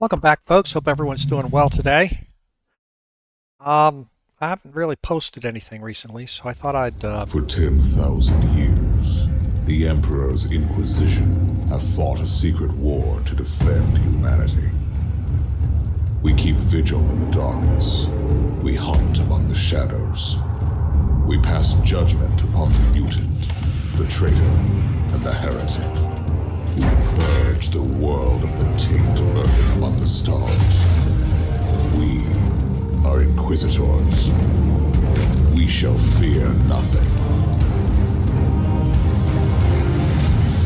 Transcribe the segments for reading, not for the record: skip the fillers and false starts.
Welcome back, folks. Hope everyone's doing well today. I haven't really posted anything recently, so I thought I'd For 10,000 years, the Emperor's Inquisition have fought a secret war to defend humanity. We keep vigil in the darkness. We hunt among the shadows. We pass judgment upon the mutant, the traitor, and the heretic. We purge the world of the taint lurking among the stars. We are Inquisitors. We shall fear nothing.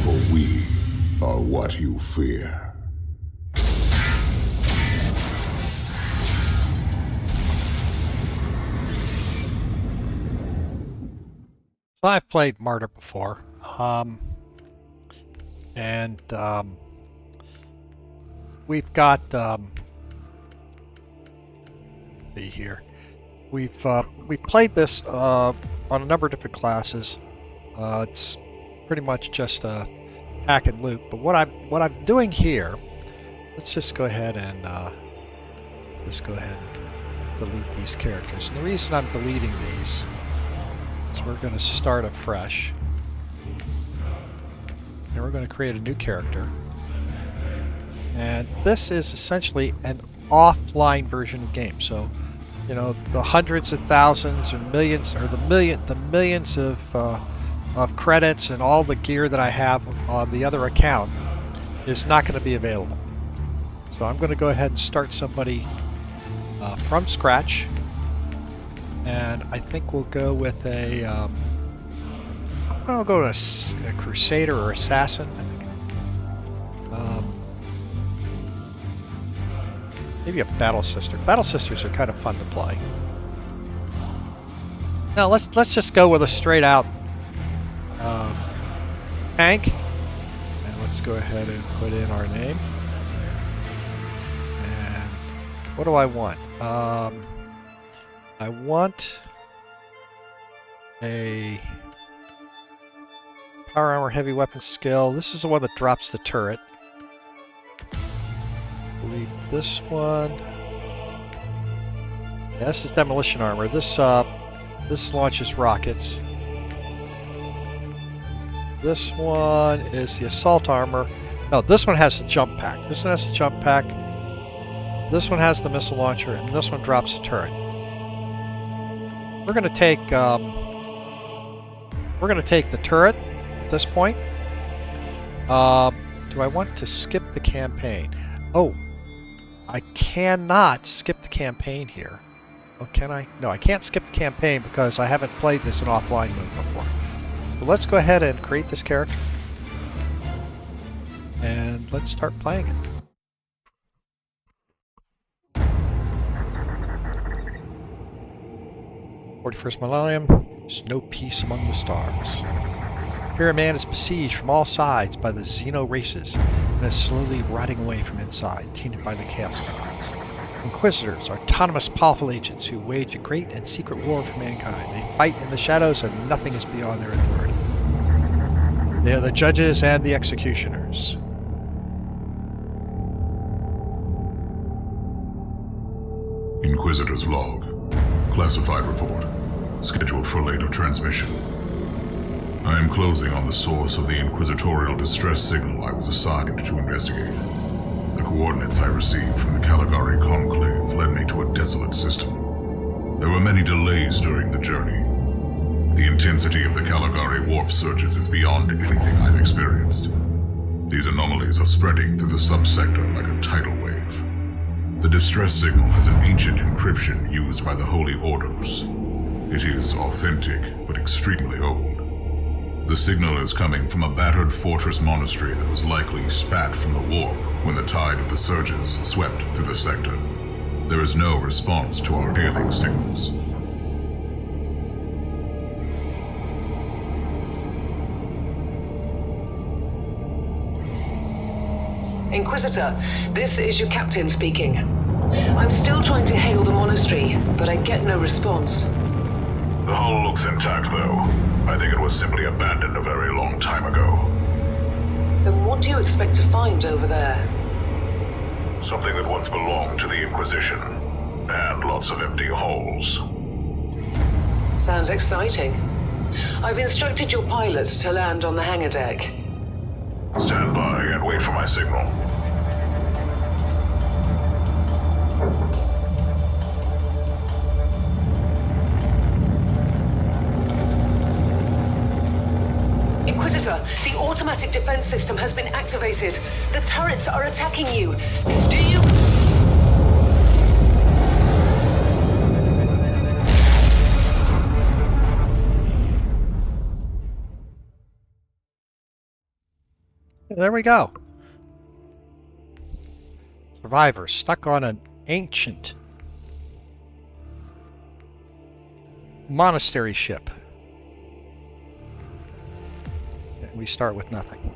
For we are what you fear. So I've played Martyr before, and we've got let's see here. We've played this on a number of different classes. It's pretty much just a hack and loot. But what I'm doing here, let's just go ahead and delete these characters. And the reason I'm deleting these is we're going to start afresh, and we're going to create a new character. And this is essentially an offline version of the game. So, you know, the hundreds of thousands or millions, or the millions of credits and all the gear that I have on the other account is not going to be available. So I'm going to go ahead and start somebody from scratch, and I think we'll go with I'll go to a Crusader or Assassin. I think. Maybe a Battle Sister. Battle Sisters are kind of fun to play. Now let's just go with a straight out tank, and let's go ahead and put in our name. And what do I want? I want a power armor heavy weapon skill. This is the one that drops the turret. Delete this one. Yeah, this is demolition armor. This launches rockets. This one is the assault armor. No, this one has the jump pack. This one has the jump pack. This one has the missile launcher, and this one drops the turret. We're gonna take the turret at this point. Do I want to skip the campaign? Oh, I cannot skip the campaign here. Oh, can I? No, I can't skip the campaign because I haven't played this in offline mode before. So let's go ahead and create this character, and let's start playing it. 41st millennium, there's no peace among the stars. Pyramid is besieged from all sides by the Xeno races and is slowly rotting away from inside, tainted by the Chaos Gods. Inquisitors are autonomous, powerful agents who wage a great and secret war for mankind. They fight in the shadows, and nothing is beyond their authority. They are the judges and the executioners. Inquisitor's log. Classified report. Scheduled for later transmission. I am closing on the source of the inquisitorial distress signal I was assigned to investigate. The coordinates I received from the Caligari Conclave led me to a desolate system. There were many delays during the journey. The intensity of the Caligari warp surges is beyond anything I've experienced. These anomalies are spreading through the subsector like a tidal wave. The distress signal has an ancient encryption used by the Holy Orders. It is authentic, but extremely old. The signal is coming from a battered fortress monastery that was likely spat from the warp when the tide of the surges swept through the sector. There is no response to our hailing signals. Inquisitor, this is your captain speaking. I'm still trying to hail the monastery, but I get no response. The hull looks intact, though. I think it was simply abandoned a very long time ago. Then what do you expect to find over there? Something that once belonged to the Inquisition. And lots of empty holes. Sounds exciting. I've instructed your pilots to land on the hangar deck. Stand by and wait for my signal. Inquisitor, the automatic defense system has been activated. The turrets are attacking you. Do you... There we go. Survivors stuck on an ancient monastery ship. And we start with nothing.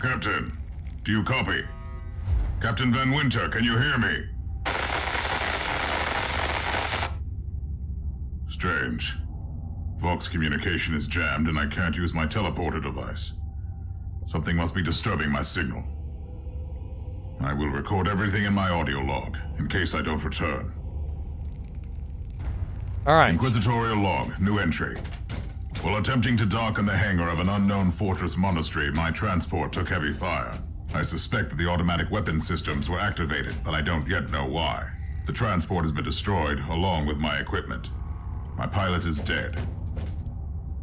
Captain, do you copy? Captain Van Winter, can you hear me? Strange. Vox communication is jammed and I can't use my teleporter device. Something must be disturbing my signal. I will record everything in my audio log, in case I don't return. Alright. Inquisitorial log, new entry. While attempting to dock in the hangar of an unknown fortress monastery, my transport took heavy fire. I suspect that the automatic weapon systems were activated, but I don't yet know why. The transport has been destroyed, along with my equipment. My pilot is dead.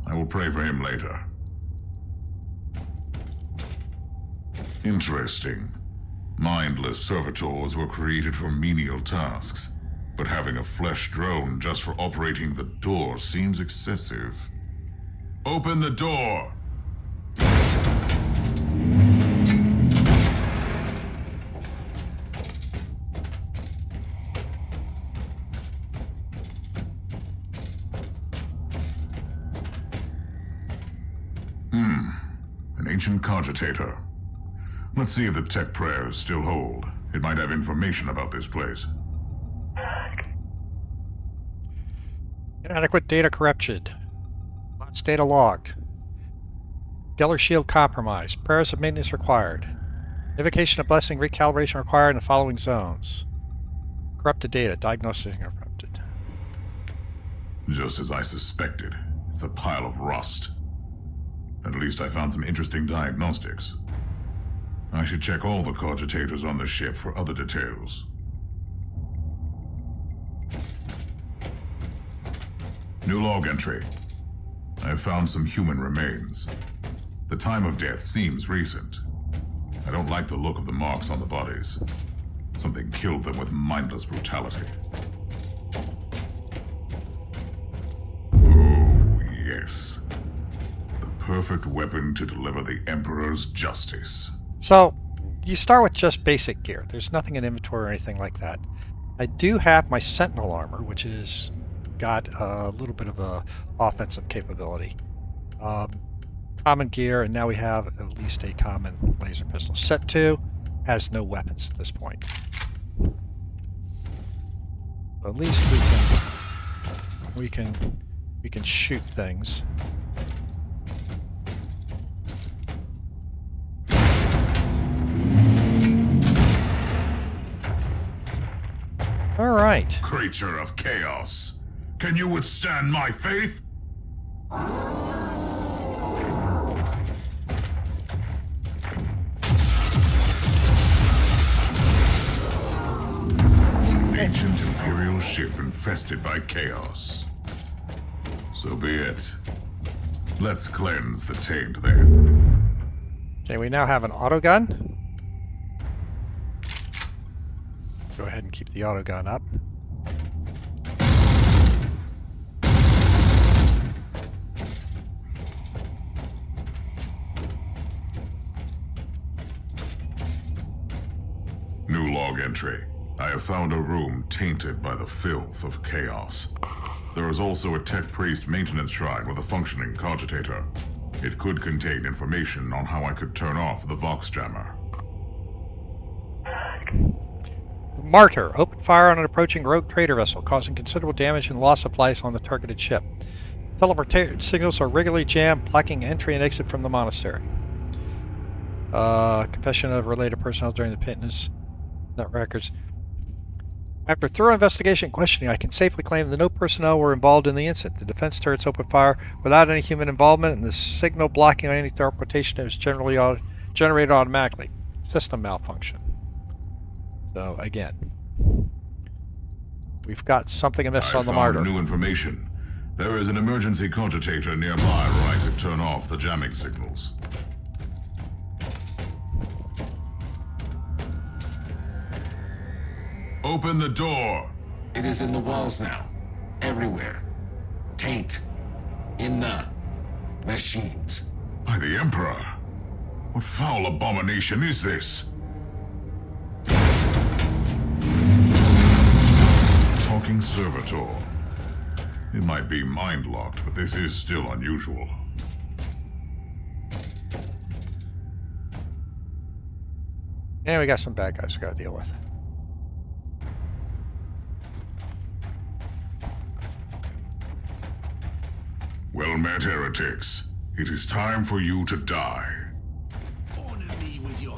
I will pray for him later. Interesting. Mindless servitors were created for menial tasks, but having a flesh drone just for operating the door seems excessive. Open the door! An ancient cogitator. Let's see if the tech prayers still hold. It might have information about this place. Inadequate data corrupted. Lots data logged. Geller shield compromised. Prayers of maintenance required. Invocation of blessing recalibration required in the following zones. Corrupted data. Diagnosis corrupted. Just as I suspected. It's a pile of rust. At least I found some interesting diagnostics. I should check all the cogitators on the ship for other details. New log entry. I have found some human remains. The time of death seems recent. I don't like the look of the marks on the bodies. Something killed them with mindless brutality. Oh, yes. The perfect weapon to deliver the Emperor's justice. So, you start with just basic gear. There's nothing in inventory or anything like that. I do have my Sentinel armor, which is got a little bit of a offensive capability. Common gear, and now we have at least a common laser pistol. Set 2 has no weapons at this point. So at least we can shoot things. All right. Creature of chaos, can you withstand my faith? Ancient Imperial ship infested by chaos. So be it. Let's cleanse the taint then. Okay, we now have an autogun. Go ahead and keep the autogun up. New log entry. I have found a room tainted by the filth of chaos. There is also a tech priest maintenance shrine with a functioning cogitator. It could contain information on how I could turn off the Vox jammer. Martyr. Open fire on an approaching rogue trader vessel, causing considerable damage and loss of life on the targeted ship. Teleportation signals are regularly jammed, blocking entry and exit from the monastery. Confession of related personnel during the fitness net records. After thorough investigation and questioning, I can safely claim that no personnel were involved in the incident. The defense turrets opened fire without any human involvement, and the signal blocking any teleportation was generally generated automatically. System malfunction. So, again, we've got something amiss on the Martyr. I found new information. There is an emergency cogitator nearby where I could turn off the jamming signals. Open the door! It is in the walls now. Everywhere. Taint. In the machines. By the Emperor! What foul abomination is this? Talking servitor. It might be mind-locked, but this is still unusual. And we got some bad guys we gotta deal with. Well met, heretics. It is time for you to die. Honor me with your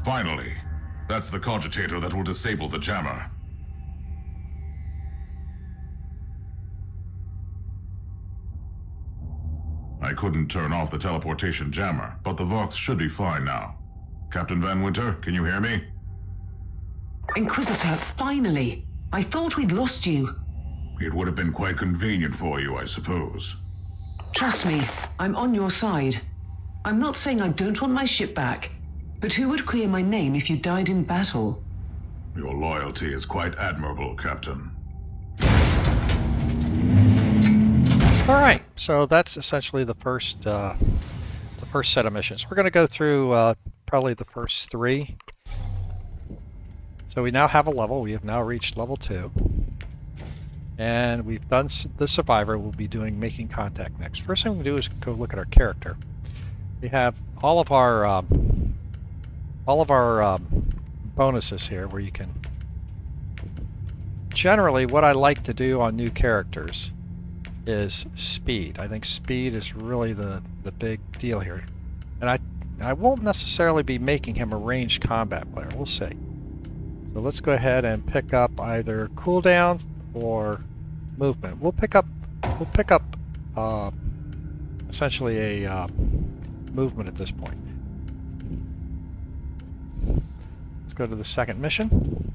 Finally, that's the cogitator that will disable the jammer. I couldn't turn off the teleportation jammer, but the Vox should be fine now. Captain Van Winter, can you hear me? Inquisitor, finally. I thought we'd lost you. It would have been quite convenient for you, I suppose. Trust me, I'm on your side. I'm not saying I don't want my ship back, but who would clear my name if you died in battle? Your loyalty is quite admirable, Captain. All right, so that's essentially the first set of missions. We're going to go through probably the first 3. So we now have a level. We have now reached level 2. And we've done the Survivor. We'll be doing Making Contact next. First thing we'll do is go look at our character. We have all of our bonuses here where you can... Generally, what I like to do on new characters is speed. I think speed is really the big deal here. And I won't necessarily be making him a ranged combat player. We'll see. So let's go ahead and pick up either cooldown or movement. We'll pick up essentially a movement at this point. Let's go to the second mission.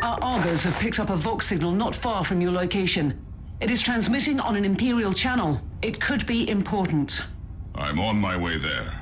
Our augurs have picked up a Vox signal not far from your location. It is transmitting on an Imperial channel. It could be important. I'm on my way there.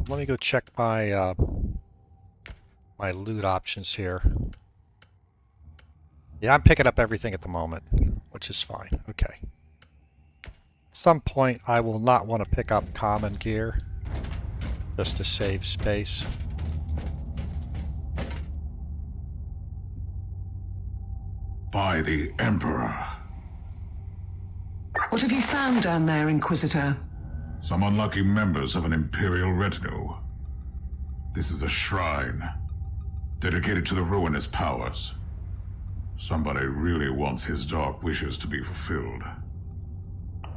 Let me go check my my loot options here. Yeah, I'm picking up everything at the moment, which is fine. Okay. At some point, I will not want to pick up common gear just to save space. By the Emperor. What have you found down there, Inquisitor? Some unlucky members of an Imperial retinue. This is a shrine, dedicated to the ruinous powers. Somebody really wants his dark wishes to be fulfilled.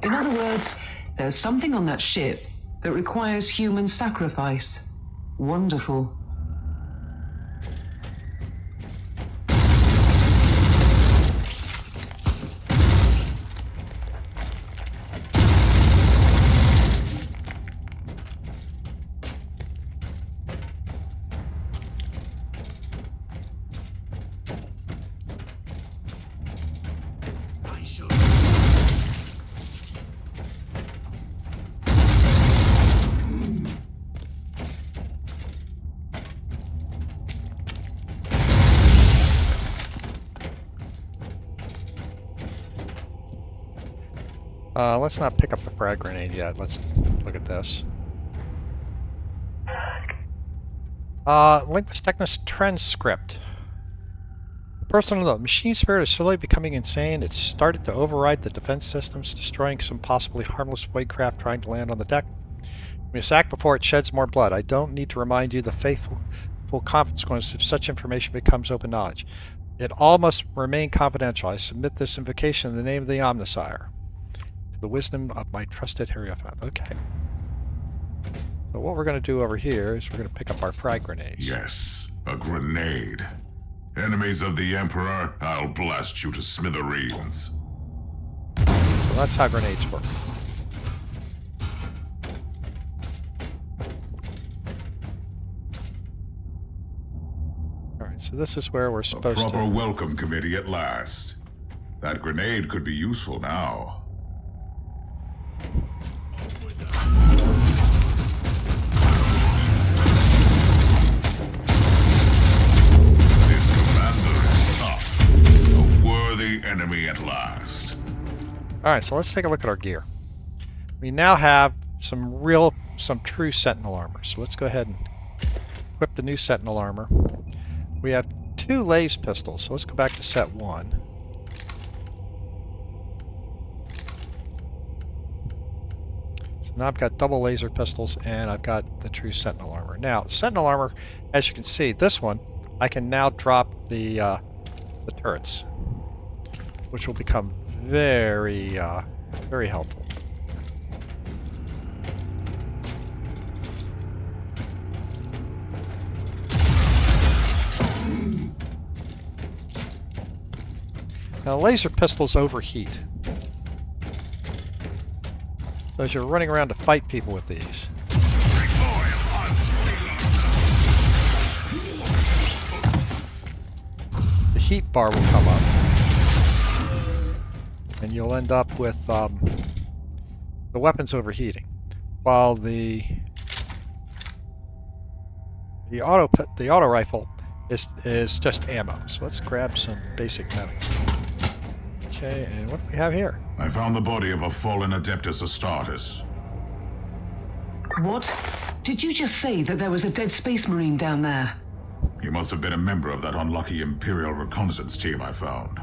In other words, there's something on that ship that requires human sacrifice. Wonderful. Let's not pick up the frag grenade yet. Let's look at this. Linguist Technus transcript. Personal note, machine spirit is slowly becoming insane. It's started to override the defense systems, destroying some possibly harmless void craft trying to land on the deck. We must act before it sheds more blood. I don't need to remind you the faithful consequences if such information becomes open knowledge. It all must remain confidential. I submit this invocation in the name of the Omnisire. To the wisdom of my trusted Hierophant. Okay. So what we're going to do over here is we're going to pick up our frag grenades. Yes, a grenade. Enemies of the Emperor, I'll blast you to smithereens. So that's how grenades work. Alright, so this is where we're supposed to... A proper welcome committee at last. That grenade could be useful now. Enemy at last. Alright, so let's take a look at our gear. We now have some true Sentinel armor. So let's go ahead and equip the new Sentinel armor. We have 2 laser pistols, so let's go back to set 1. So now I've got double laser pistols and I've got the true Sentinel armor. Now, Sentinel armor, as you can see, this one, I can now drop the turrets, which will become very, very helpful. Now, laser pistols overheat. So as you're running around to fight people with these, the heat bar will come up. And you'll end up with the weapons overheating, while the auto rifle is just ammo. So let's grab some basic medic. Okay, and what do we have here? I found the body of a fallen Adeptus Astartes. What? Did you just say that there was a dead space marine down there? He must have been a member of that unlucky Imperial reconnaissance team I found.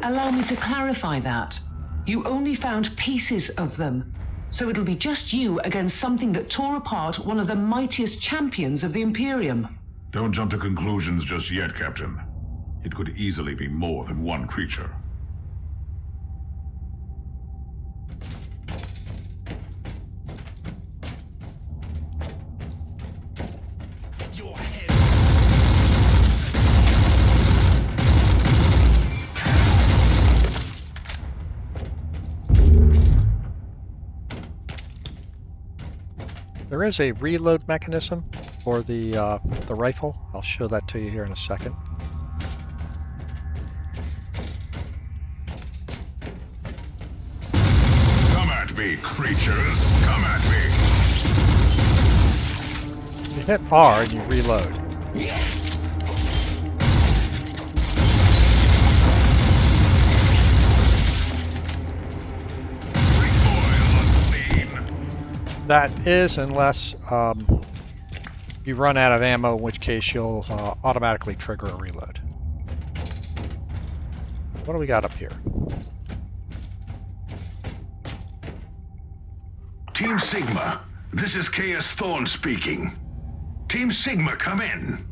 Allow me to clarify that. You only found pieces of them, so it'll be just you against something that tore apart one of the mightiest champions of the Imperium. Don't jump to conclusions just yet, Captain. It could easily be more than one creature. There is a reload mechanism for the rifle. I'll show that to you here in a second. Come at me, creatures! Come at me! You hit R and you reload. That is, unless you run out of ammo, in which case you'll automatically trigger a reload. What do we got up here? Team Sigma, this is Chaos Thorn speaking. Team Sigma, come in.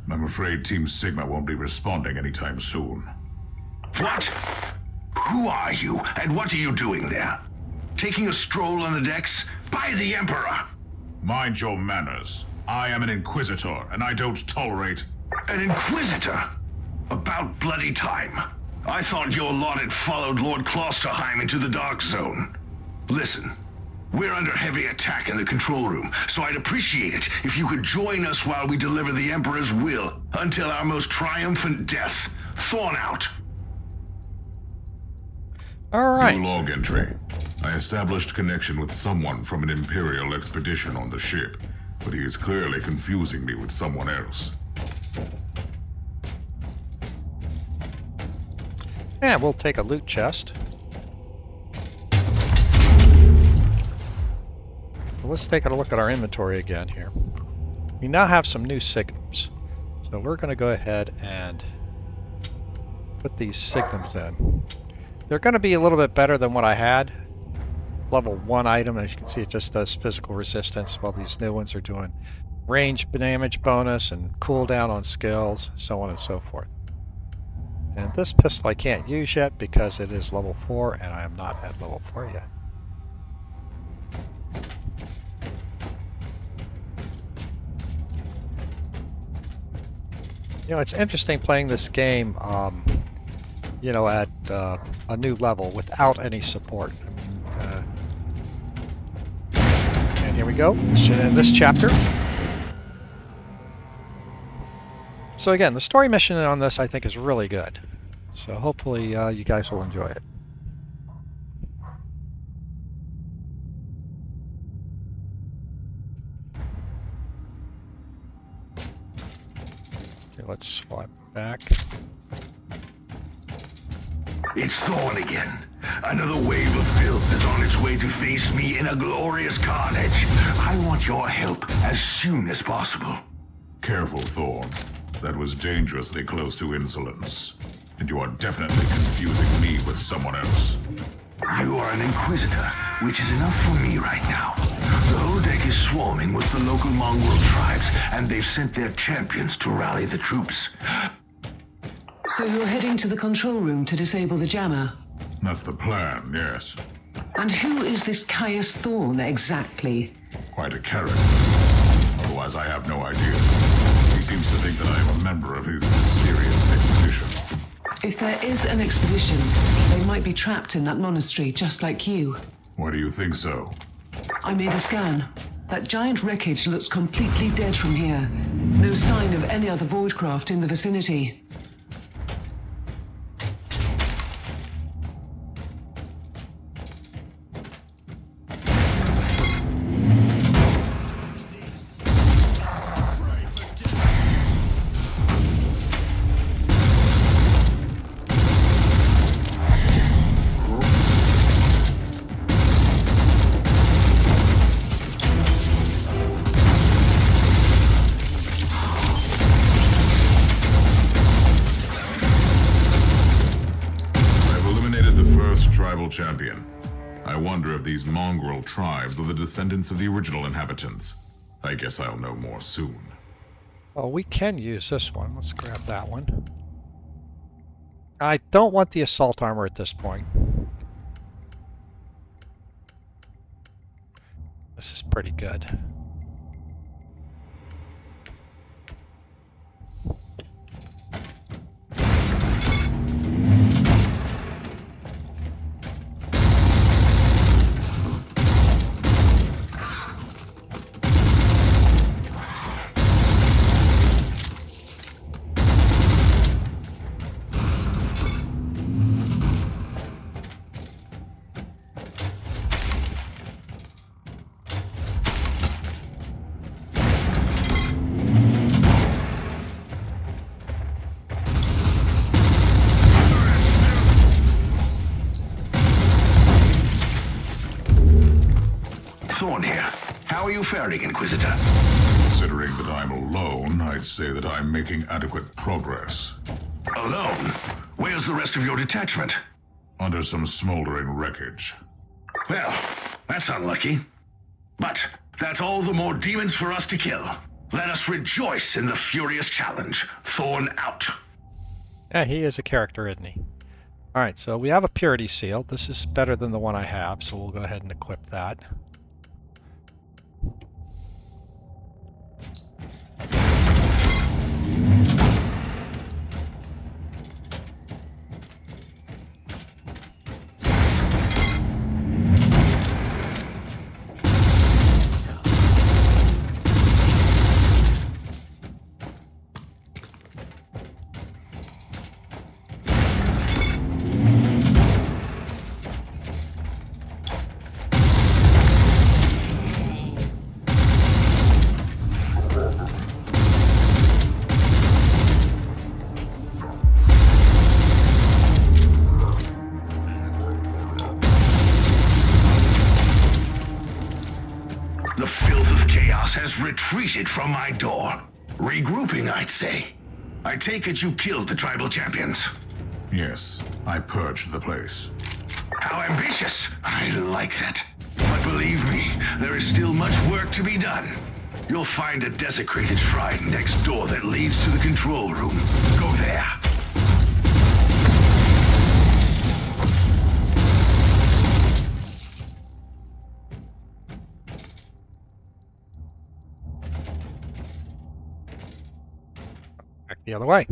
I'm afraid Team Sigma won't be responding anytime soon. What? Who are you, and what are you doing there? Taking a stroll on the decks? By the Emperor! Mind your manners. I am an Inquisitor, and I don't tolerate... An Inquisitor? About bloody time. I thought your lot had followed Lord Klosterheim into the Dark Zone. Listen, we're under heavy attack in the control room, so I'd appreciate it if you could join us while we deliver the Emperor's will until our most triumphant death. Thorn out. Alright. New log entry. I established connection with someone from an Imperial expedition on the ship, but he is clearly confusing me with someone else. And we'll take a loot chest. So let's take a look at our inventory again here. We now have some new signums. So we're going to go ahead and put these signums in. They're going to be a little bit better than what I had. Level 1 item, as you can see, it just does physical resistance, while these new ones are doing range damage bonus and cooldown on skills, so on and so forth. And this pistol I can't use yet because it is level 4 and I am not at level 4 yet. You know, it's interesting playing this game, you know, at a new level without any support. I mean, and here we go. This should end this chapter. So again, the story mission on this I think is really good. So hopefully you guys will enjoy it. Okay, let's swap back. It's Thorn again. Another wave of filth is on its way to face me in a glorious carnage. I want your help as soon as possible. Careful, Thorn. That was dangerously close to insolence. And you are definitely confusing me with someone else. You are an Inquisitor, which is enough for me right now. The whole deck is swarming with the local mongrel tribes, and they've sent their champions to rally the troops. So you're heading to the control room to disable the jammer? That's the plan, yes. And who is this Caius Thorn exactly? Quite a character. Otherwise, I have no idea. He seems to think that I am a member of his mysterious expedition. If there is an expedition, they might be trapped in that monastery, just like you. Why do you think so? I made a scan. That giant wreckage looks completely dead from here. No sign of any other voidcraft in the vicinity. Champion. I wonder if these mongrel tribes are the descendants of the original inhabitants. I guess I'll know more soon. Well, we can use this one. Let's grab that one. I don't want the assault armor at this point. This is pretty good. Thorn here. How are you faring, Inquisitor? Considering that I'm alone, I'd say that I'm making adequate progress. Alone? Where's the rest of your detachment? Under some smoldering wreckage. Well, that's unlucky. But that's all the more demons for us to kill. Let us rejoice in the furious challenge. Thorn out. Yeah, he is a character, isn't he? Alright, so we have a purity seal. This is better than the one I have, so we'll go ahead and equip that. retreated from my door. Regrouping, I'd say. I take it you killed the tribal champions. Yes, I purged the place. How ambitious! I like that. But believe me, there is still much work to be done. You'll find a desecrated shrine next door that leads to the control room. Go there. Back the other way.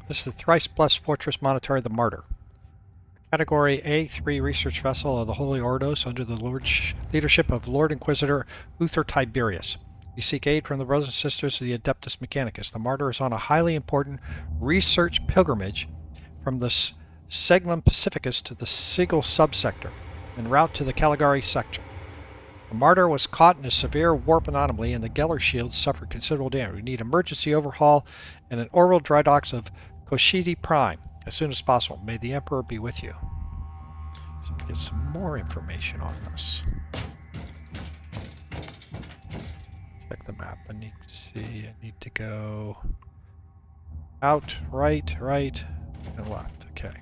This is the thrice blessed fortress monastery, the Martyr. Category A3 research vessel of the Holy Ordos under the leadership of Lord Inquisitor Uther Tiberius. We seek aid from the brothers and sisters of the Adeptus Mechanicus. The Martyr is on a highly important research pilgrimage from the Segmum Pacificus to the Sigil subsector, en route to the Caligari sector. The Martyr was caught in a severe warp anomaly, and the Geller shields suffered considerable damage. We need emergency overhaul and an orbital dry docks of Koshidi Prime as soon as possible. May the Emperor be with you. So we get some more information on this. Check the map. I need to see. I need to go out, right, and left. Okay.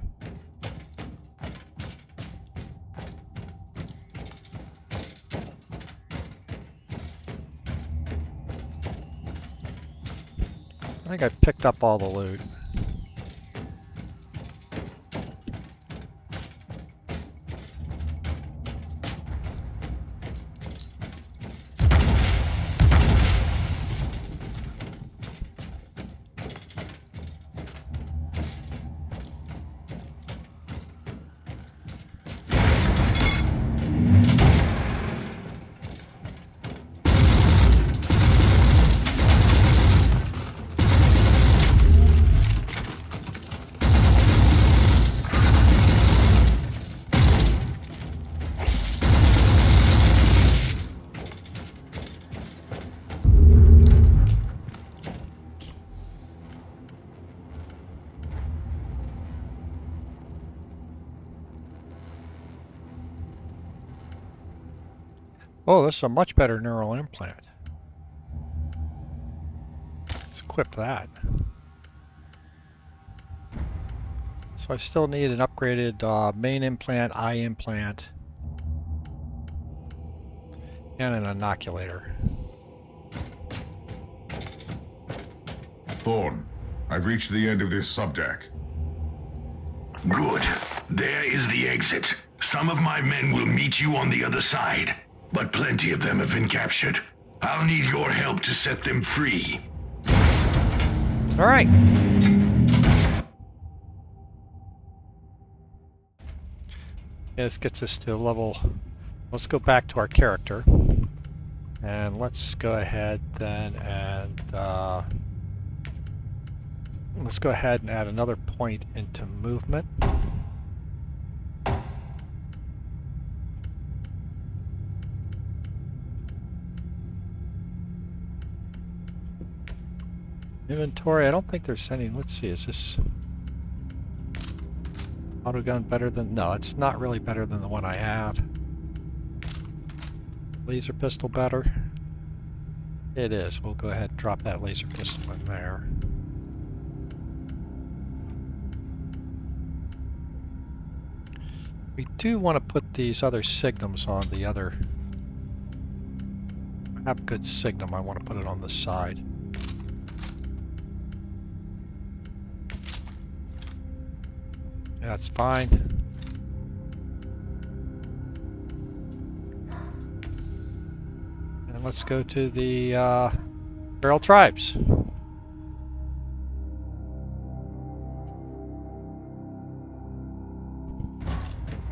I think I picked up all the loot. Oh, this is a much better neural implant. Let's equip that. So I still need an upgraded main implant, eye implant, and an inoculator. Thorn, I've reached the end of this subdeck. Good. There is the exit. Some of my men will meet you on the other side, but plenty of them have been captured. I'll need your help to set them free. All right. Yeah, this gets us to level. Let's go back to our character, and let's go ahead then and let's go ahead and add another point into movement. Inventory, I don't think there's any. Let's see, is this autogun better than... No, it's not really better than the one I have. Laser pistol better? It is. We'll go ahead and drop that laser pistol in there. We do want to put these other signums on the other... I have a good signum. I want to put it on the side. That's fine. And let's go to the Feral Tribes.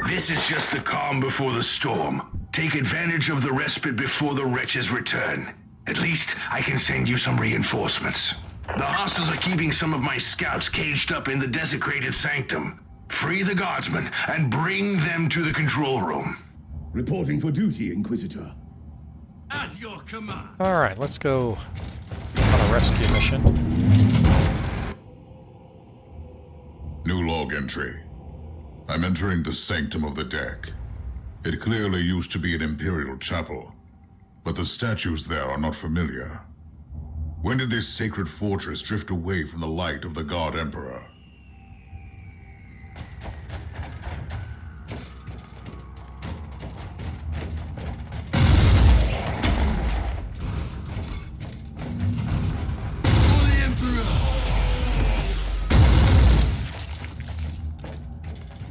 This is just the calm before the storm. Take advantage of the respite before the wretches return. At least I can send you some reinforcements. The hostiles are keeping some of my scouts caged up in the desecrated sanctum. Free the guardsmen and bring them to the control room. Reporting for duty, Inquisitor. At your command. Alright, let's go on a rescue mission. New log entry. I'm entering the sanctum of the deck. It clearly used to be an imperial chapel, but the statues there are not familiar. When did this sacred fortress drift away from the light of the God Emperor?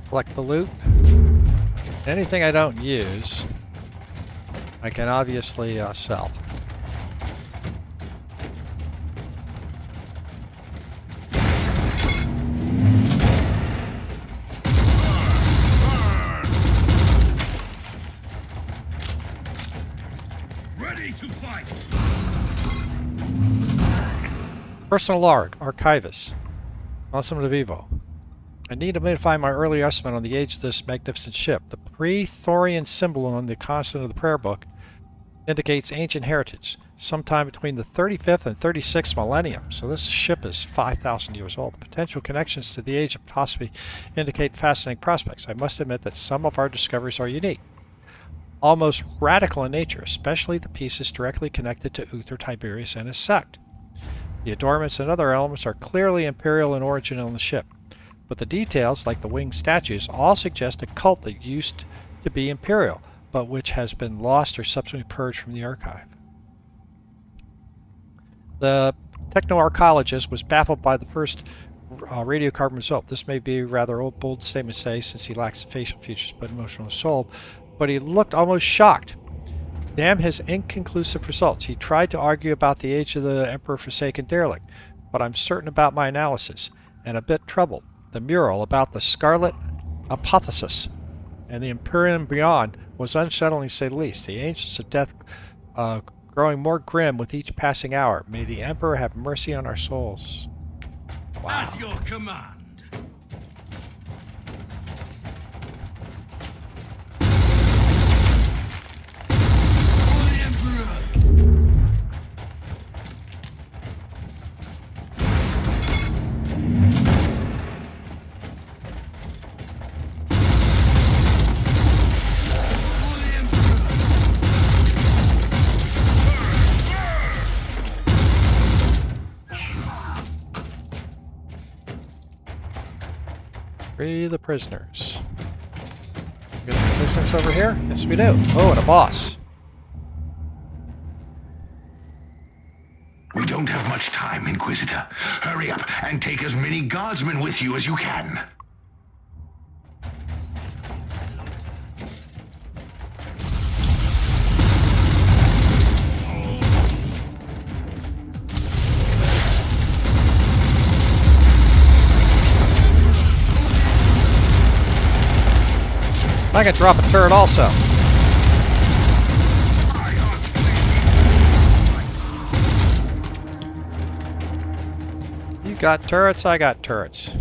Collect the loot. Anything I don't use, I can obviously sell. Ready to fight. Personal log, Archivist. Awesome de Vivo. I need to modify my earlier estimate on the age of this magnificent ship. The pre-Thorian symbol on the constant of the prayer book indicates ancient heritage, sometime between the 35th and 36th millennium. So this ship is 5,000 years old. The potential connections to the age of possibly indicate fascinating prospects. I must admit that some of our discoveries are unique, almost radical in nature, especially the pieces directly connected to Uther Tiberius and his sect. The adornments and other elements are clearly imperial in origin on the ship, but the details, like the winged statues, all suggest a cult that used to be imperial, but which has been lost or subsequently purged from the archive. The techno-archaeologist was baffled by the first radiocarbon result. This may be a rather bold statement to say, since he lacks the facial features but emotional soul, but he looked almost shocked. Damn his inconclusive results. He tried to argue about the age of the Emperor Forsaken Derelict, but I'm certain about my analysis, and a bit troubled. The mural about the Scarlet Apotheosis and the Imperium beyond was unsettling to say the least. The Angels of Death growing more grim with each passing hour. May the Emperor have mercy on our souls. Wow. At your command. Free the prisoners. We got some prisoners over here? Yes, we do. Oh, and a boss. We don't have much time, Inquisitor. Hurry up and take as many guardsmen with you as you can. I can drop a turret also. You got turrets, I got turrets.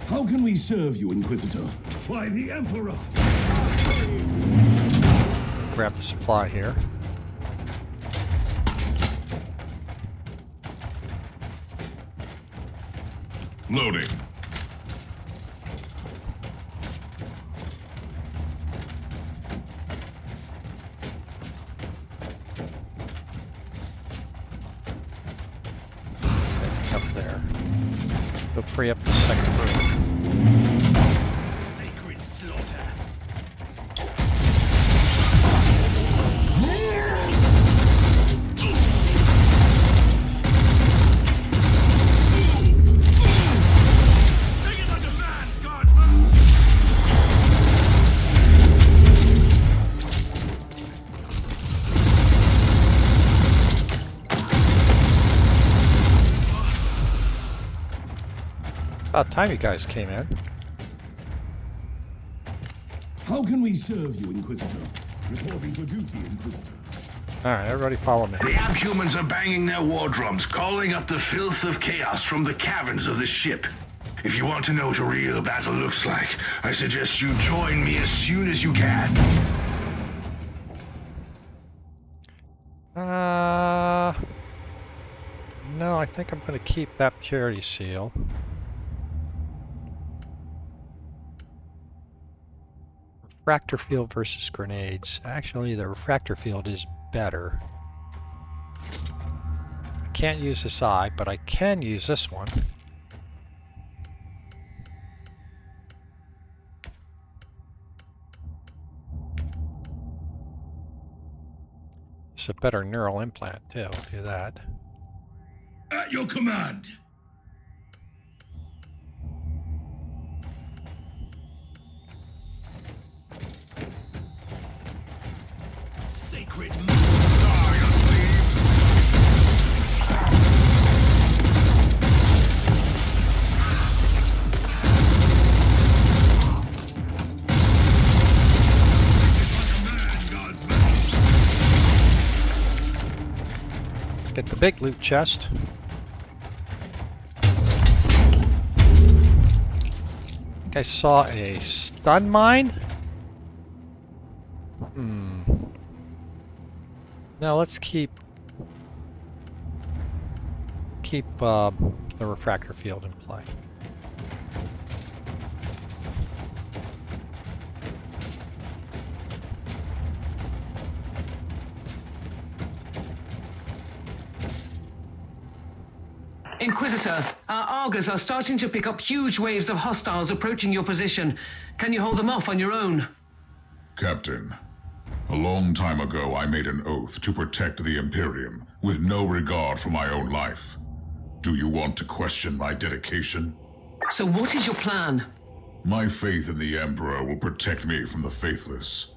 How can we serve you, Inquisitor? Why, the Emperor! Grab the supply here. Loading. Up there. Go free up the second room. Sacred slaughter. About time you guys came in. How can we serve you, Inquisitor? Reporting for duty, Inquisitor. Alright, everybody follow me. The Abhumans are banging their war drums, calling up the filth of chaos from the caverns of the ship. If you want to know what a real battle looks like, I suggest you join me as soon as you can. No, I think I'm going to keep that purity seal. Refractor field versus grenades. Actually, the refractor field is better. I can't use this eye, but I can use this one. It's a better neural implant, too. I'll do that. At your command. Sacred. Let's get the big loot chest. I think I saw a stun mine. Now let's keep the refractor field in play. Inquisitor, our Argos are starting to pick up huge waves of hostiles approaching your position. Can you hold them off on your own? Captain, a long time ago I made an oath to protect the Imperium with no regard for my own life. Do you want to question my dedication? So what is your plan? My faith in the Emperor will protect me from the faithless.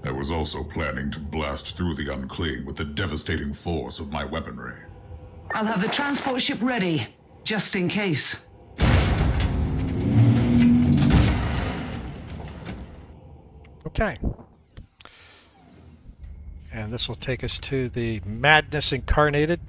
I was also planning to blast through the unclean with the devastating force of my weaponry. I'll have the transport ship ready, just in case. Okay. And this will take us to the Madness Incarnated.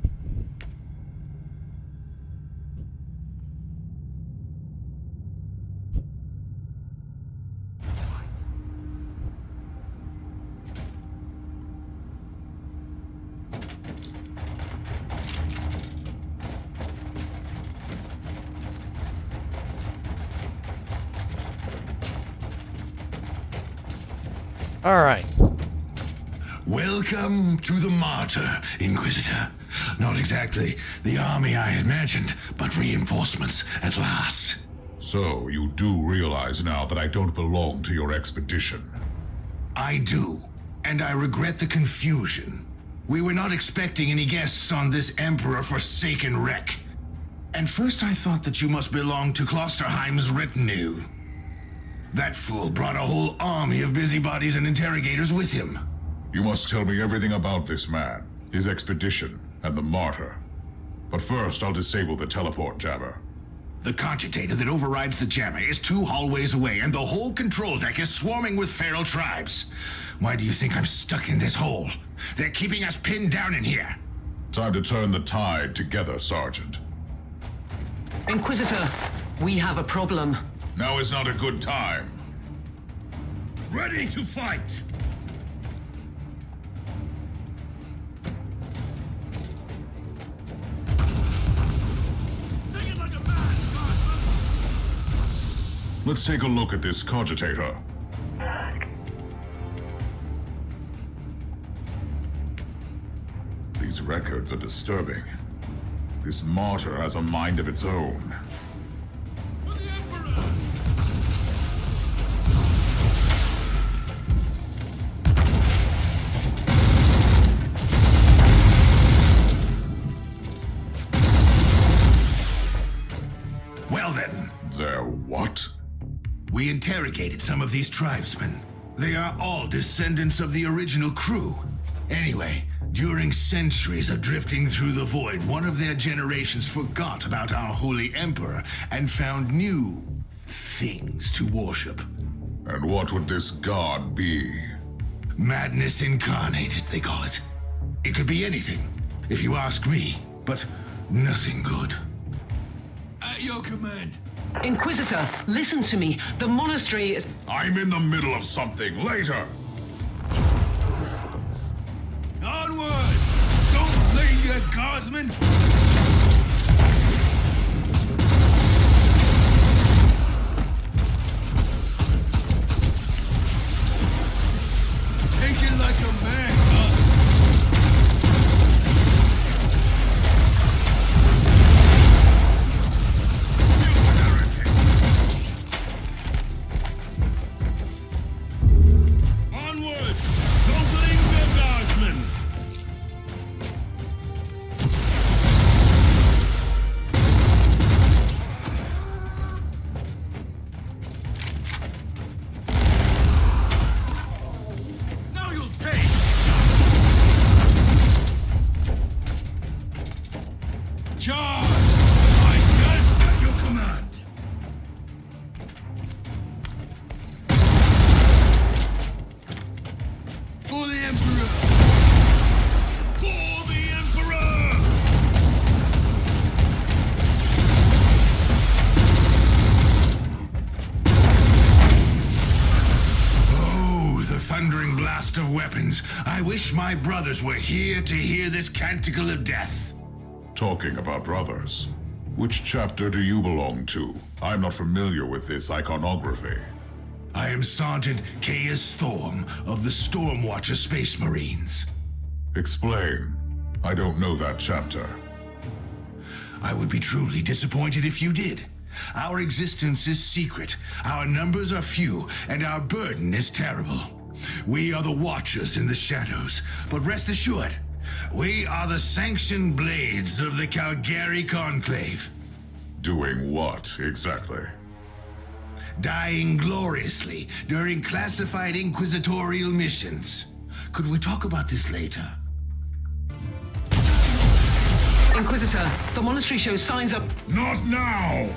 All right. Welcome to the Martyr, Inquisitor. Not exactly the army I imagined, but reinforcements at last. So, you do realize now that I don't belong to your expedition? I do, and I regret the confusion. We were not expecting any guests on this Emperor-forsaken wreck. And first I thought that you must belong to Klosterheim's retinue. That fool brought a whole army of busybodies and interrogators with him. You must tell me everything about this man, his expedition, and the Martyr. But first, I'll disable the teleport jammer. The cogitator that overrides the jammer is 2 hallways away, and the whole control deck is swarming with feral tribes. Why do you think I'm stuck in this hole? They're keeping us pinned down in here. Time to turn the tide together, Sergeant. Inquisitor, we have a problem. Now is not a good time. Ready to fight. Think it like a man, Guardsman. Let's take a look at this cogitator. These records are disturbing. This Martyr has a mind of its own. For the Emperor. Well then, They're what? we interrogated some of these tribesmen. They are all descendants of the original crew. Anyway, during centuries of drifting through the void, one of their generations forgot about our holy emperor and found new things to worship. And what would this god be? Madness incarnated, they call it. It could be anything, if you ask me, but nothing good. At your command. Inquisitor, listen to me. The monastery is... I'm in the middle of something. Later! Onward! Don't linger, guardsmen! Take it like a man, Onward! Don't linger, guardsmen! Now you'll pay! Charge! I said at your command! For the Emperor! For the Emperor! Oh, the thundering blast of weapons. I wish my brothers were here to hear this canticle of death. Talking about brothers. Which chapter do you belong to? I'm not familiar with this iconography. I am Sergeant Caius Thorm of the Stormwatcher Space Marines. Explain. I don't know that chapter. I would be truly disappointed if you did. Our existence is secret, our numbers are few, and our burden is terrible. We are the Watchers in the shadows, but rest assured, we are the sanctioned blades of the Calgary Conclave. Doing what, exactly? Dying gloriously during classified inquisitorial missions. Could we talk about this later? Inquisitor, the monastery shows signs of... Not now!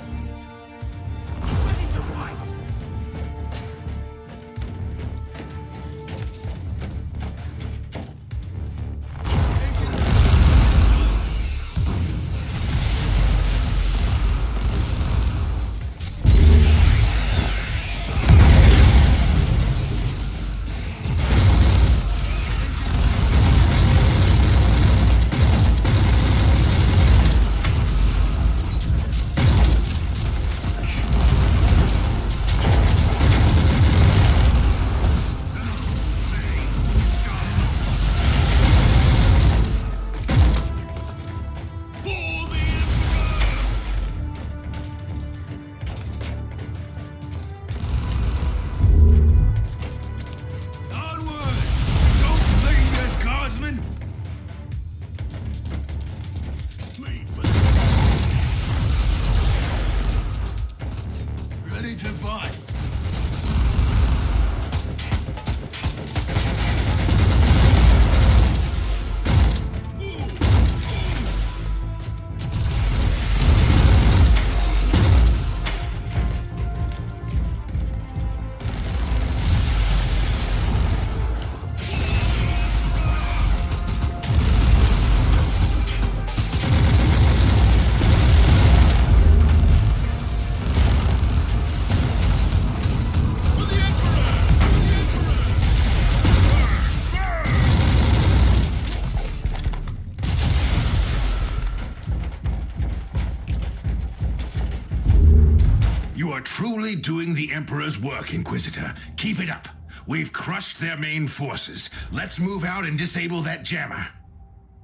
You are truly doing the Emperor's work, Inquisitor. Keep it up. We've crushed their main forces. Let's move out and disable that jammer.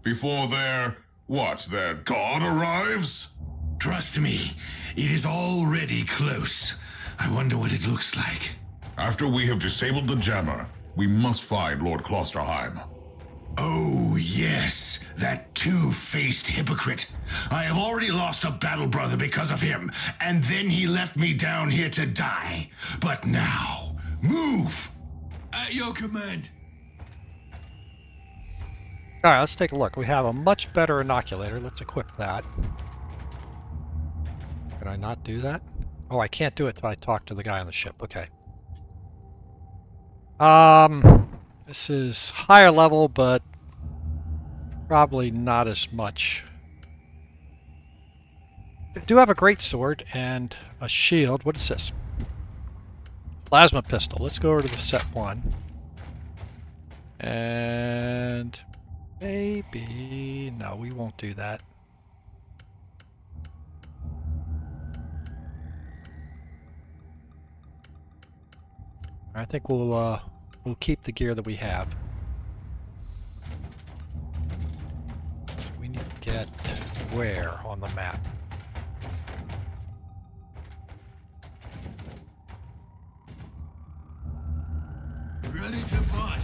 Before their god arrives? Trust me, it is already close. I wonder what it looks like. After we have disabled the jammer, we must find Lord Klosterheim. Oh, yes, that two-faced hypocrite. I have already lost a battle brother because of him, and then he left me down here to die. But now, move! At your command. Alright, let's take a look. We have a much better inoculator. Let's equip that. Can I not do that? Oh, I can't do it till I talk to the guy on the ship. Okay. This is higher level, but probably not as much. I do have a great sword and a shield. What is this? Plasma pistol. Let's go over to the set 1. And maybe... no, we won't do that. I think we'll keep the gear that we have. So we need to get where on the map? Ready to fight.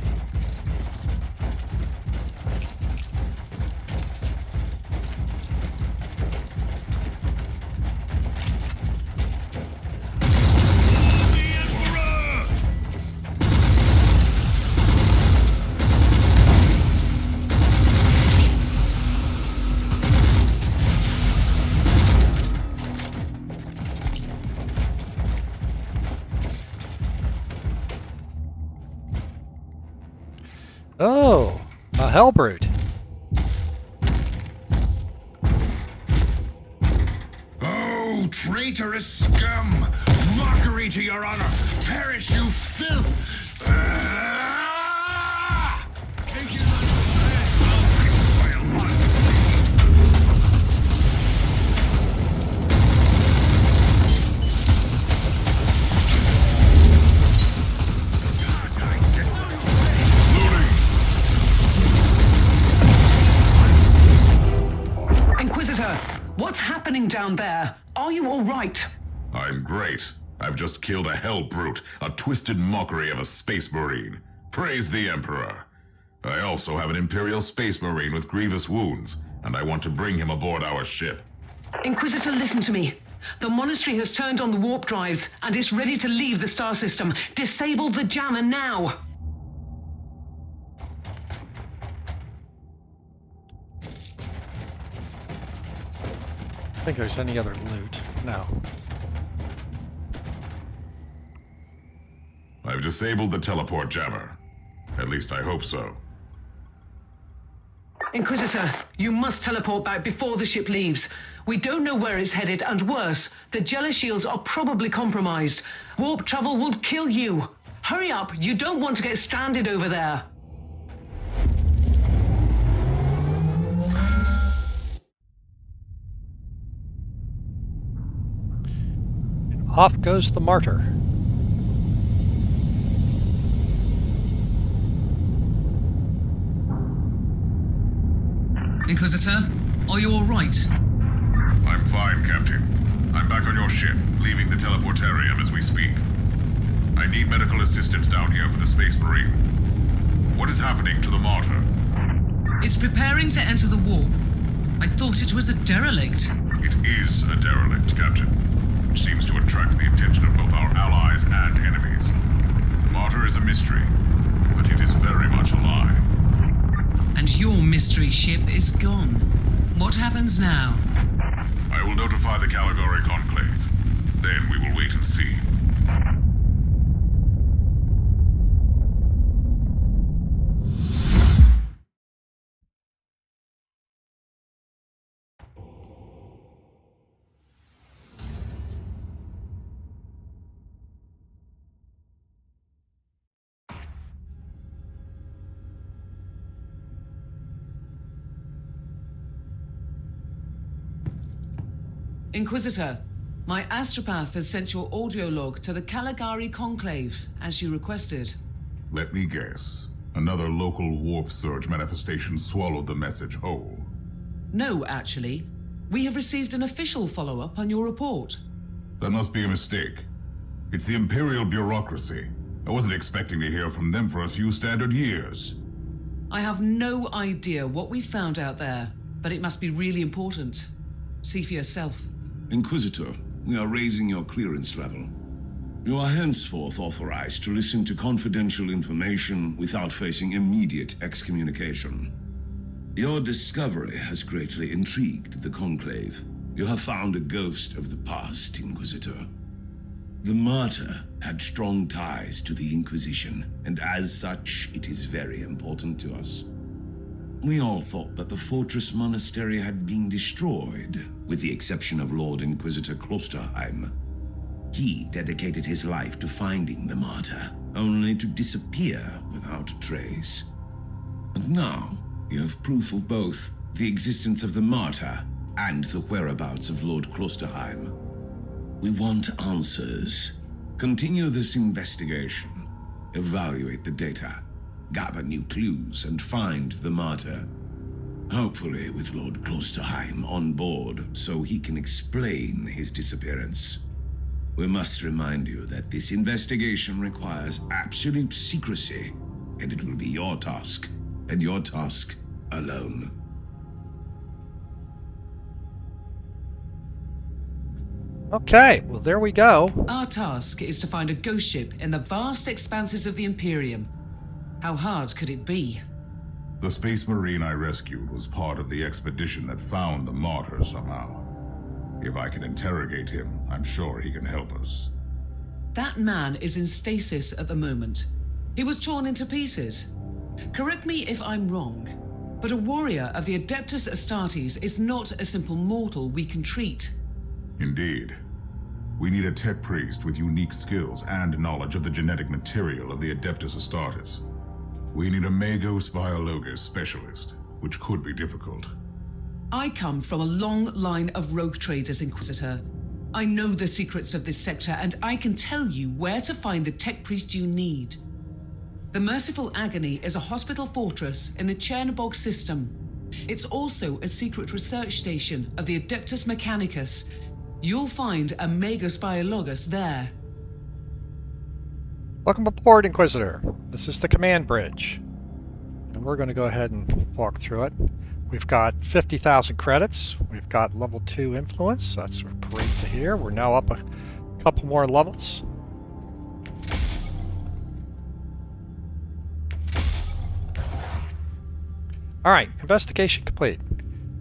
The Emperor! Oh, a Hellbrute. Oh, traitorous scum! Mockery to your honor! Perish, you filth! Ah! Take it on your head. Inquisitor, what's happening down there? Are you all right? I'm great. I've just killed a hell brute, a twisted mockery of a space marine. Praise the Emperor. I also have an Imperial space marine with grievous wounds, and I want to bring him aboard our ship. Inquisitor, listen to me. The monastery has turned on the warp drives, and it's ready to leave the star system. Disable the jammer now! I think there's any other loot. No. I've disabled the teleport jammer. At least I hope so. Inquisitor, you must teleport back before the ship leaves. We don't know where it's headed, and worse, the Jella shields are probably compromised. Warp travel will kill you. Hurry up, you don't want to get stranded over there. Off goes the Martyr. Inquisitor, are you all right? I'm fine, Captain. I'm back on your ship, leaving the teleportarium as we speak. I need medical assistance down here for the Space Marine. What is happening to the Martyr? It's preparing to enter the warp. I thought it was a derelict. It is a derelict, Captain, which seems to attract the attention of both our allies and enemies. The Martyr is a mystery, but it is very much alive. And your mystery ship is gone. What happens now? I will notify the Caligari Conclave. Then we will wait and see. Inquisitor, my astropath has sent your audio log to the Caligari Conclave, as you requested. Let me guess. Another local warp surge manifestation swallowed the message whole. No, actually. We have received an official follow-up on your report. That must be a mistake. It's the Imperial bureaucracy. I wasn't expecting to hear from them for a few standard years. I have no idea what we found out there, but it must be really important. See for yourself. Inquisitor, we are raising your clearance level. You are henceforth authorized to listen to confidential information without facing immediate excommunication. Your discovery has greatly intrigued the Conclave. You have found a ghost of the past, Inquisitor. The Martyr had strong ties to the Inquisition, and as such, it is very important to us. We all thought that the fortress monastery had been destroyed, with the exception of Lord Inquisitor Klosterheim. He dedicated his life to finding the Martyr, only to disappear without a trace. And now, we have proof of both the existence of the Martyr and the whereabouts of Lord Klosterheim. We want answers. Continue this investigation. Evaluate the data. Gather new clues and find the Martyr. Hopefully with Lord Klosterheim on board so he can explain his disappearance. We must remind you that this investigation requires absolute secrecy, and it will be your task, and your task alone. Okay, well there we go. Our task is to find a ghost ship in the vast expanses of the Imperium. How hard could it be? The Space Marine I rescued was part of the expedition that found the Martyr somehow. If I can interrogate him, I'm sure he can help us. That man is in stasis at the moment. He was torn into pieces. Correct me if I'm wrong, but a warrior of the Adeptus Astartes is not a simple mortal we can treat. Indeed. We need a tech priest with unique skills and knowledge of the genetic material of the Adeptus Astartes. We need a Magos Biologos specialist, which could be difficult. I come from a long line of rogue traders, Inquisitor. I know the secrets of this sector, and I can tell you where to find the tech priest you need. The Merciful Agony is a hospital fortress in the Chernobog system. It's also a secret research station of the Adeptus Mechanicus. You'll find a Magos Biologos there. Welcome aboard, Inquisitor. This is the command bridge. And we're going to go ahead and walk through it. We've got 50,000 credits. We've got level 2 influence. That's great to hear. We're now up a couple more levels. Alright, investigation complete.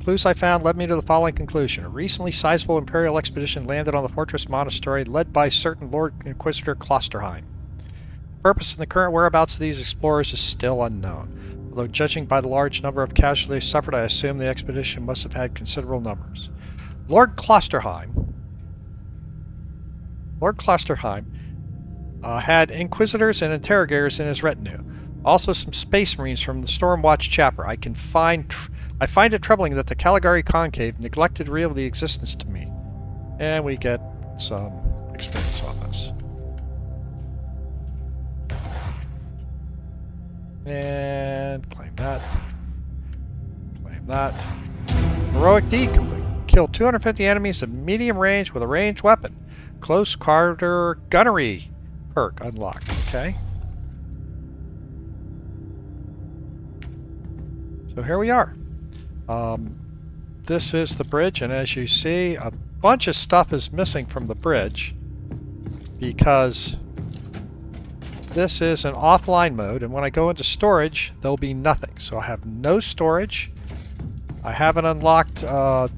Clues I found led me to the following conclusion. A recently sizable Imperial expedition landed on the Fortress Monastery led by certain Lord Inquisitor Klosterheim. The purpose and the current whereabouts of these explorers is still unknown. Although judging by the large number of casualties suffered, I assume the expedition must have had considerable numbers. Lord Klosterheim had Inquisitors and Interrogators in his retinue. Also some Space Marines from the Stormwatch chapter. I find it troubling that the Caligari Conclave neglected to reveal the existence to me. And we get some experience on this. And claim that. Claim that. Heroic deed complete. Kill 250 enemies at medium range with a ranged weapon. Close quarter gunnery perk unlocked. Okay. So here we are. This is the bridge, and as you see, a bunch of stuff is missing from the bridge because this is an offline mode, and when I go into storage, there'll be nothing. So I have no storage. I haven't unlocked the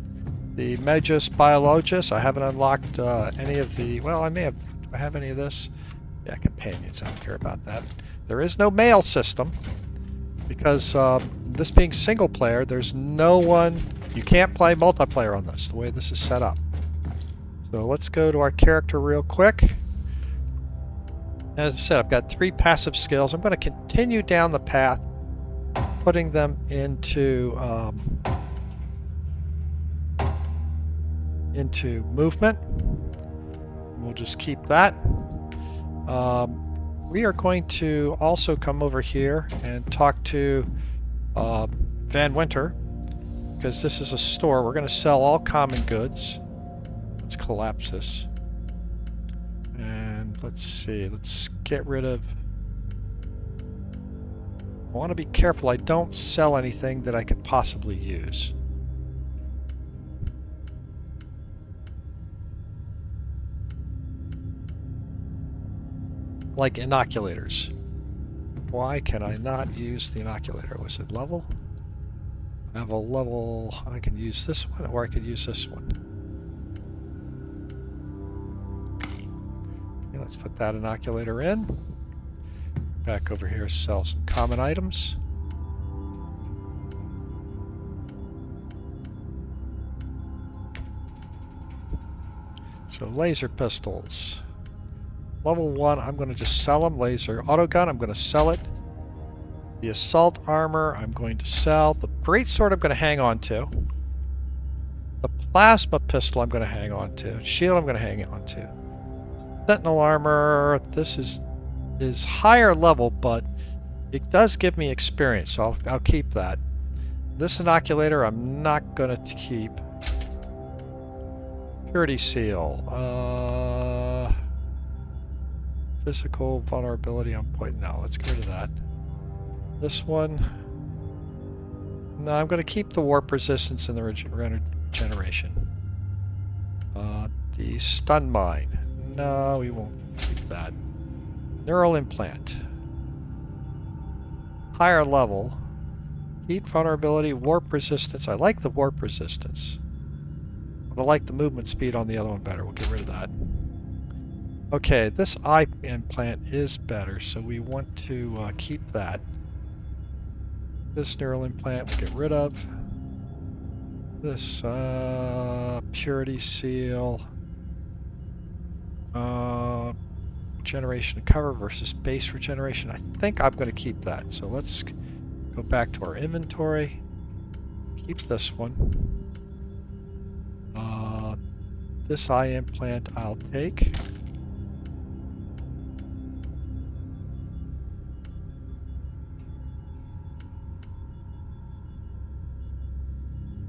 Magos Biologos. I haven't unlocked any of the... Well, I may have... Do I have any of this? Yeah, companions. I don't care about that. There is no mail system because this being single player, there's no one... You can't play multiplayer on this, the way this is set up. So let's go to our character real quick. As I said, I've got 3 passive skills. I'm going to continue down the path, putting them into movement. We'll just keep that. We are going to also come over here and talk to Van Winter, because this is a store. We're going to sell all common goods. Let's collapse this. And let's see. Let's get rid of... I want to be careful I don't sell anything that I could possibly use. Like inoculators. Why can I not use the inoculator? Was it level? I have a level... I can use this one, or I could use this one. let's put that inoculator in. Back over here, sell some common items. So laser pistols. Level 1, I'm going to just sell them. Laser autogun, I'm going to sell it. The assault armor, I'm going to sell. The greatsword, I'm going to hang on to. The plasma pistol, I'm going to hang on to. Shield, I'm going to hang on to. Sentinel armor, this is higher level, but it does give me experience, so I'll keep that. This inoculator, I'm not going to keep. Purity seal. Physical vulnerability on point. No, let's get rid of that. This one. No, I'm going to keep the warp resistance and the regeneration. The stun mine. No, we won't keep that. Neural implant. Higher level. Heat vulnerability, warp resistance. I like the warp resistance. But I like the movement speed on the other one better. We'll get rid of that. Okay, this eye implant is better, so we want to keep that. This neural implant we'll get rid of. This purity seal. Regeneration cover versus base regeneration. I think I'm going to keep that. So let's go back to our inventory. Keep this one. This eye implant I'll take.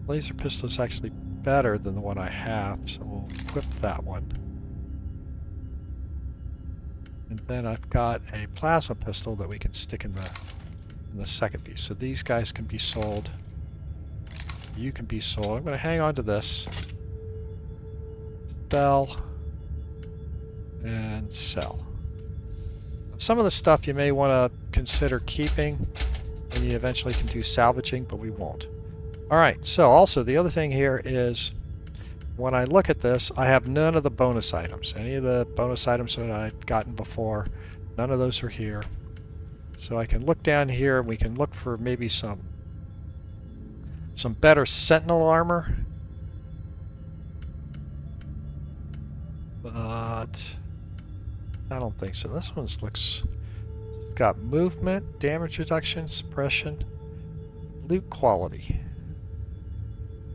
Laser pistol is actually better than the one I have, so we'll equip that one. And then I've got a plasma pistol that we can stick in the second piece. So these guys can be sold. You can be sold. I'm going to hang on to this. Sell. And sell. Some of the stuff you may want to consider keeping, and you eventually can do salvaging, but we won't. Alright, so also the other thing here is when I look at this, I have none of the bonus items. Any of the bonus items that I've gotten before, none of those are here. So I can look down here and we can look for maybe some better sentinel armor. But I don't think so. This one looks... It's got movement, damage reduction, suppression, loot quality.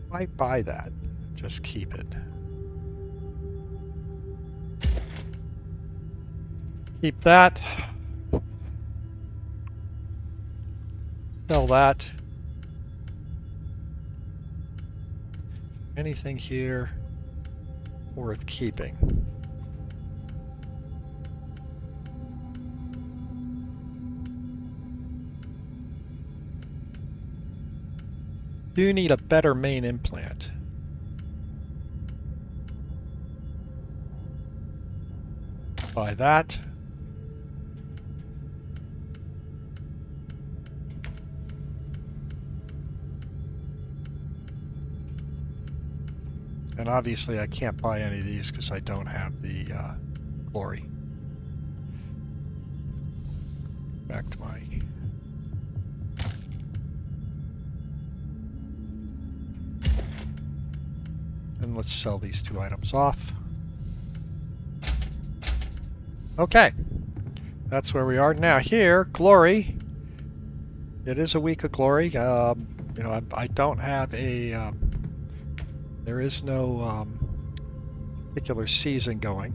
Why buy that? Just keep it. Keep that. Sell that. Anything here worth keeping? Do need a better main implant. Buy that. And obviously I can't buy any of these because I don't have the glory. Back to my... And let's sell these two items off. Okay. That's where we are. Now here, glory. It is a week of glory. You know, I don't have a... there is no particular season going.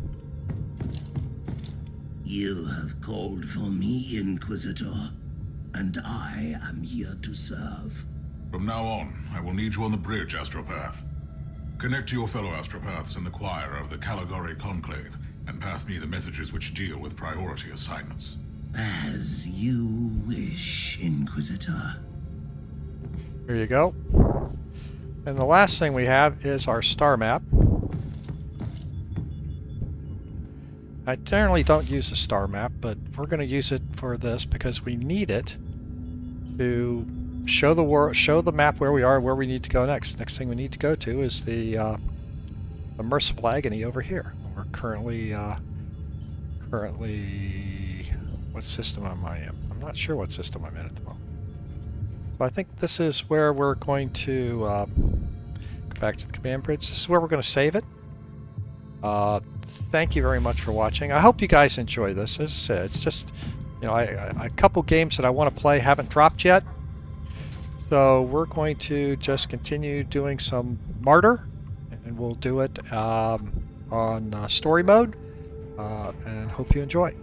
You have called for me, Inquisitor, and I am here to serve. From now on, I will need you on the bridge, Astropath. Connect to your fellow Astropaths in the choir of the Caligari Conclave, and pass me the messages which deal with priority assignments. As you wish, Inquisitor. Here you go. And the last thing we have is our star map. I generally don't use the star map, but we're going to use it for this because we need it to show the map where we are, where we need to go next. Next thing we need to go to is the Merciful Agony over here. We're currently currently... What system am I in? I'm not sure what system I'm in at the moment. So I think this is where we're going to go back to the command bridge. This is where we're going to save it. Thank you very much for watching. I hope you guys enjoy this. As I said, it's just, you know, a couple games that I want to play haven't dropped yet. So we're going to just continue doing some Martyr, and we'll do it on story mode, and hope you enjoy.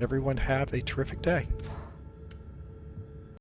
Everyone have a terrific day.